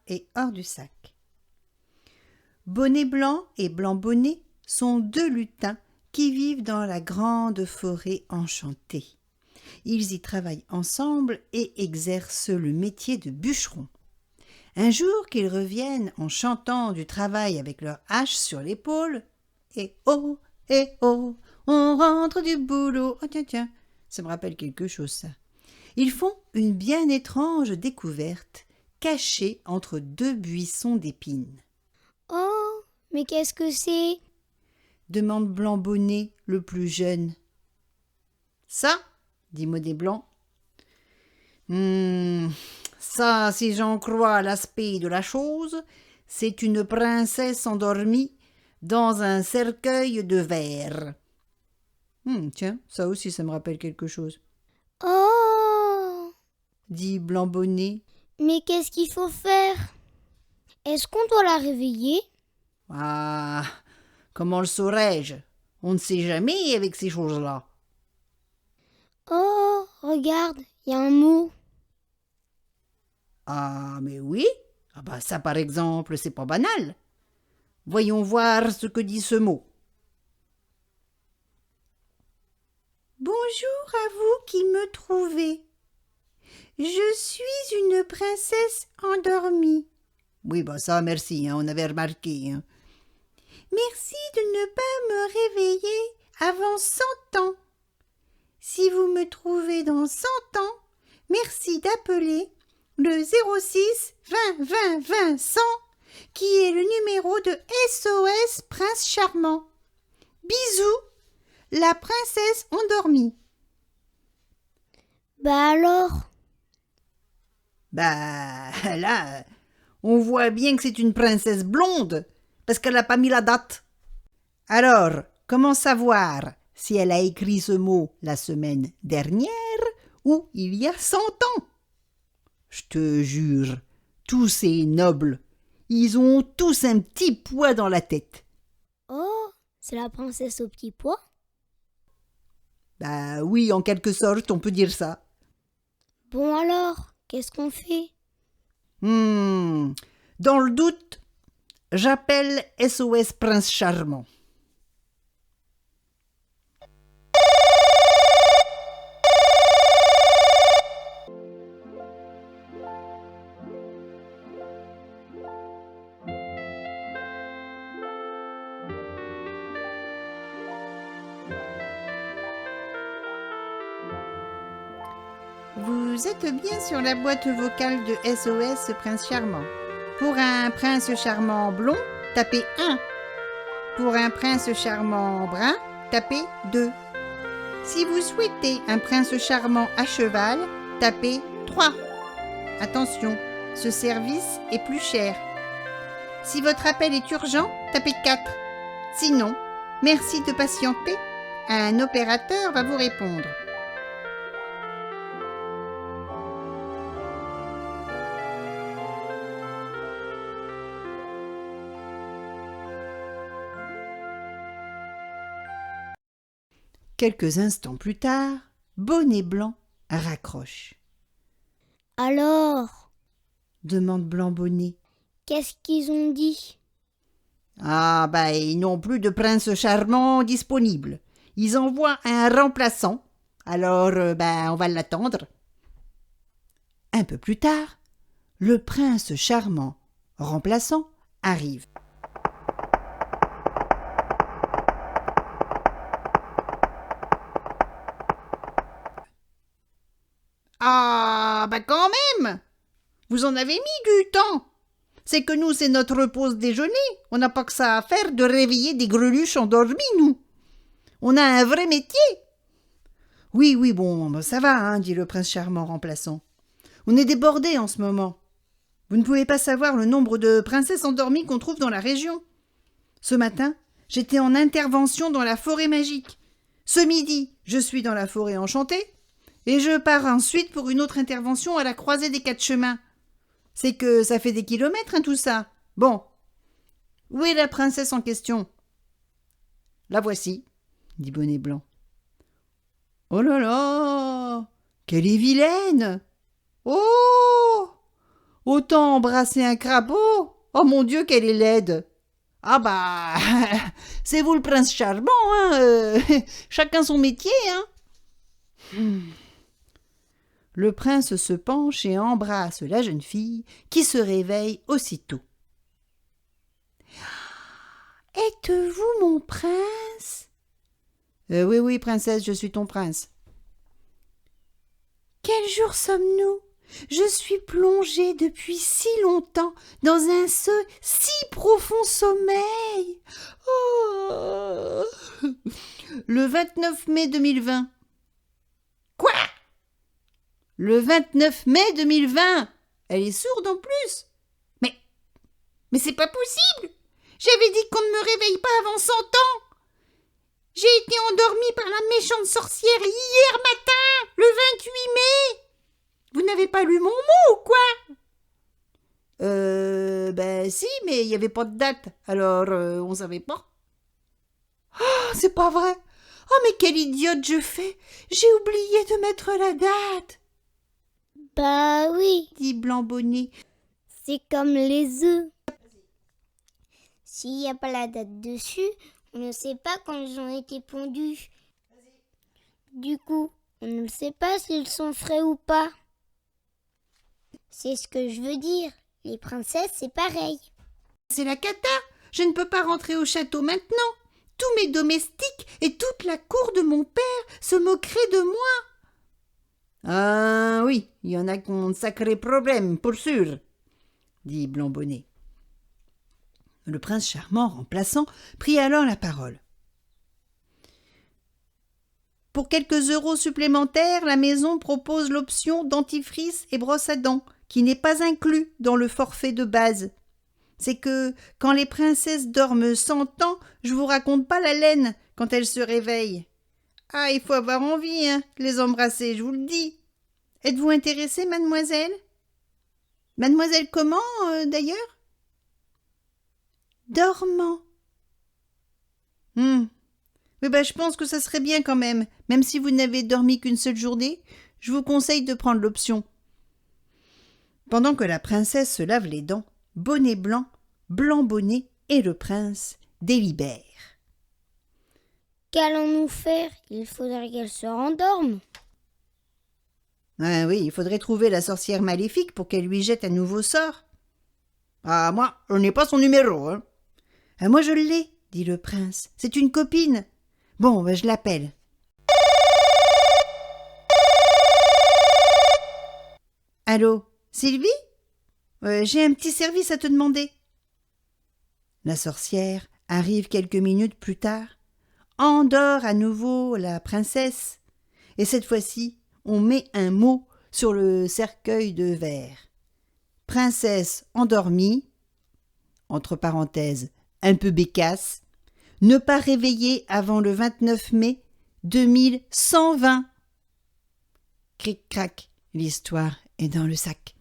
et hors du sac. Bonnet Blanc et Blanc Bonnet sont deux lutins qui vivent dans la grande forêt enchantée. Ils y travaillent ensemble et exercent le métier de bûcheron. Un jour qu'ils reviennent en chantant du travail avec leur hache sur l'épaule, « Eh oh, on rentre du boulot !» Oh tiens, ça me rappelle quelque chose ça. Ils font une bien étrange découverte, cachée entre deux buissons d'épines. « Oh, mais qu'est-ce que c'est ?» demande Blanc Bonnet, le plus jeune. « Ça ?» dit Bonnet Blanc. Ça, si j'en crois l'aspect de la chose, c'est une princesse endormie dans un cercueil de verre. Tiens, ça aussi, ça me rappelle quelque chose. « Oh !» dit Blanc Bonnet. « Mais qu'est-ce qu'il faut faire ? Est-ce qu'on doit la réveiller ?» Ah, comment le saurais-je ? On ne sait jamais avec ces choses-là. Oh, regarde, il y a un mot. Ah, mais oui. Ah bah ça, par exemple, c'est pas banal. Voyons voir ce que dit ce mot. Bonjour à vous qui me trouvez. Je suis une princesse endormie. Oui, bah ça, merci, on avait remarqué. Merci de ne pas me réveiller avant 100 ans. Si vous me trouvez dans 100 ans, merci d'appeler le 06 20 20 20 100 qui est le numéro de SOS Prince Charmant. Bisous, la princesse endormie. Bah alors ? Bah là, on voit bien que c'est une princesse blonde parce qu'elle n'a pas mis la date. Alors, comment savoir si elle a écrit ce mot la semaine dernière ou il y a 100 ans? Je te jure, tous ces nobles, ils ont tous un petit pois dans la tête. Oh, c'est la princesse au petit pois ? Bah oui, en quelque sorte, on peut dire ça. Bon alors, qu'est-ce qu'on fait ? Dans le doute, j'appelle SOS Prince Charmant. Vous êtes bien sur la boîte vocale de SOS Prince Charmant. Pour un prince charmant blond, tapez 1. Pour un prince charmant brun, tapez 2. Si vous souhaitez un prince charmant à cheval, tapez 3. Attention, ce service est plus cher. Si votre appel est urgent, tapez 4. Sinon, merci de patienter. Un opérateur va vous répondre. Quelques instants plus tard, Bonnet Blanc raccroche. « Alors ?» demande Blanc Bonnet. « Qu'est-ce qu'ils ont dit ?» Ah, ils n'ont plus de prince charmant disponible. Ils envoient un remplaçant. Alors, on va l'attendre. Un peu plus tard, le prince charmant remplaçant arrive. Ah, quand même! Vous en avez mis du temps! C'est que nous, c'est notre pause déjeuner. On n'a pas que ça à faire de réveiller des greluches endormies, nous. On a un vrai métier. Oui, bon, ça va, dit le prince charmant remplaçant. On est débordés en ce moment. Vous ne pouvez pas savoir le nombre de princesses endormies qu'on trouve dans la région. Ce matin, j'étais en intervention dans la forêt magique. Ce midi, je suis dans la forêt enchantée. Et je pars ensuite pour une autre intervention à la croisée des 4 chemins. C'est que ça fait des kilomètres, tout ça. Bon. Où est la princesse en question ? La voici, dit Bonnet Blanc. Oh là là, qu'elle est vilaine ! Oh, Autant embrasser un crapaud. Oh mon Dieu, qu'elle est laide. Ah bah, c'est vous le prince charmant, hein. Chacun son métier, hein. Le prince se penche et embrasse la jeune fille qui se réveille aussitôt. « Êtes-vous mon prince ?»« Oui, oui, princesse, je suis ton prince. »« Quel jour sommes-nous ? Je suis plongée depuis si longtemps dans un si profond sommeil. Oh !»« Le 29 mai 2020. »« Quoi ? Le 29 mai 2020 ? Elle est sourde en plus. Mais c'est pas possible. J'avais dit qu'on ne me réveille pas avant 100 ans. J'ai été endormie par la méchante sorcière hier matin, le 28 mai. Vous n'avez pas lu mon mot ou quoi ? Ben si, mais il n'y avait pas de date, alors on savait pas. Oh, c'est pas vrai. Oh, mais quelle idiote je fais. J'ai oublié de mettre la date. Bah oui, Dit Blanc-Bonnet. c'est comme les œufs. S'il n'y a pas la date dessus, on ne sait pas quand ils ont été pondus. Du coup, on ne sait pas s'ils sont frais ou pas. C'est ce que je veux dire. Les princesses, c'est pareil. C'est la cata. Je ne peux pas rentrer au château maintenant. Tous mes domestiques et toute la cour de mon père se moqueraient de moi. Ah oui, il y en a qui ont de sacrés problèmes, pour sûr, dit Blanc-Bonnet. Le prince charmant, remplaçant, prit alors la parole. Pour quelques euros supplémentaires, la maison propose l'option dentifrice et brosse à dents, qui n'est pas inclus dans le forfait de base. C'est que, quand les princesses dorment 100 ans, je vous raconte pas la laine quand elles se réveillent. Ah, il faut avoir envie, hein, de les embrasser, je vous le dis. Êtes-vous intéressée, mademoiselle ? Mademoiselle comment, d'ailleurs ? Dormant. Mais ben, je pense que ça serait bien quand même. Même si vous n'avez dormi qu'une seule journée, je vous conseille de prendre l'option. Pendant que la princesse se lave les dents, Bonnet Blanc, Blanc-Bonnet et le prince délibèrent. Qu'allons-nous faire ? Il faudrait qu'elle se rendorme. Ah oui, il faudrait trouver la sorcière maléfique pour qu'elle lui jette un nouveau sort. Ah, moi, je n'ai pas son numéro, hein. Ah, moi, je l'ai, dit le prince. C'est une copine. Bon, ben, je l'appelle. Allô, Sylvie ? J'ai un petit service à te demander. La sorcière arrive quelques minutes plus tard, endort à nouveau la princesse, et cette fois-ci, on met un mot sur le cercueil de verre. Princesse endormie, entre parenthèses, un peu bécasse, ne pas réveiller avant le 29 mai 2120. Cric-crac, l'histoire est dans le sac.